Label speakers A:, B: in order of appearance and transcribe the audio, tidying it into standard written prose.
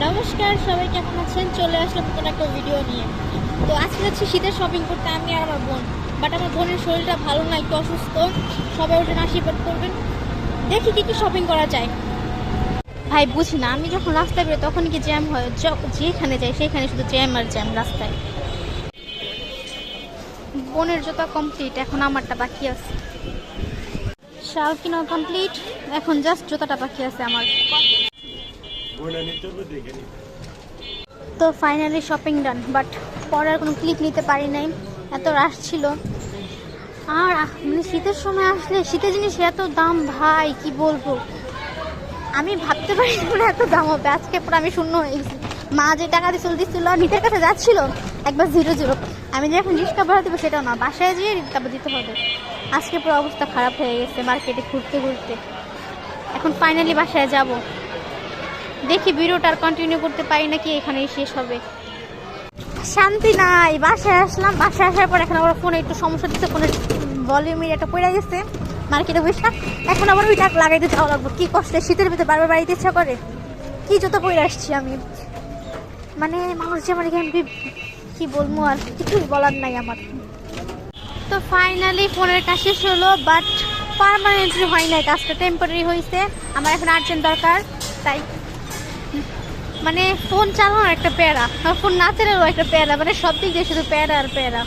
A: নমস্কার, সবাই কেমন আছেন? চলে আসলাম নতুন একটা ভিডিও নিয়ে। তো আজকে যাচ্ছি শীতের শপিং করতে আমি আর আমার বোন। বাট আমার বোনের শরীরটা ভালো না, একটু অসুস্থ। সবাই ওটা আশীর্বাদ করবেন। দেখি কি শপিং করা যায়। ভাই বুঝি না, আমি যখন রাস্তায় বেরোই তখন কি জ্যাম হয়, যেখানে যাই সেখানে শুধু জ্যাম আর জ্যাম রাস্তায়। বোনের জুতা কমপ্লিট, এখন আমারটা বাকি আছে। শাল কিনা কমপ্লিট, এখন জাস্ট জুতাটা বাকি আছে আমার। তো ফাইনালি শপিং ডান, বাট পরে কোনো ক্লিপ নিতে পারি নাই, এত রাশ ছিল। আর মানে শীতের সময় আসলে শীতের জিনিস এত দাম ভাই, কি বলবো। আমি ভাবতে পারি না এত দাম হবে। আজকে পুরো আমি শূন্য হয়ে গেছি। মা যে টাকা দিচ্ছিল নিতের কাছে যাচ্ছিল একবার 0-0। আমি যে এখন রিক্সা ভাড়া দেবো সেটাও না, বাসায় যেয়ে তারপর দিতে হবে। আজকে পুরো অবস্থা খারাপ হয়ে গেছে মার্কেটে ঘুরতে ঘুরতে। এখন ফাইনালি বাসায় যাব। দেখি ভিডিওটা আর কন্টিনিউ করতে পারি নাকি এখানেই শেষ হবে। শান্তি নাই, বাসায় আসলাম। বাসায় আসার পর এখন আবার ফোনে একটু সমস্যা দিচ্ছে, ফোনের ভলিউমের একটা পড়ে গেছে মার্কেটে বসে। এখন আবার ওই টাক লাগাইতে যাওয়া লাগবে। কি কষ্টে শীতের ভিতরে বারবার বাড়িতে ইচ্ছা করে। কি জুতো পরে আসছি আমি, মানে মানুষ যে আমার এখানে কি বলবো, আর কিছুই বলার নাই আমার। তো ফাইনালি ফোনের কাজ শেষ হলো, বাট পার্মানেন্টলি হয় নাই, কাজটা টেম্পোরারি হয়েছে। আমার এখন আর্জেন্ট দরকার, তাই মানে ফোন চালানোর একটা প্যারা, ফোন না চালানোর একটা প্যারা, মানে সব দিক দিয়ে শুধু প্যারা আর প্যারা।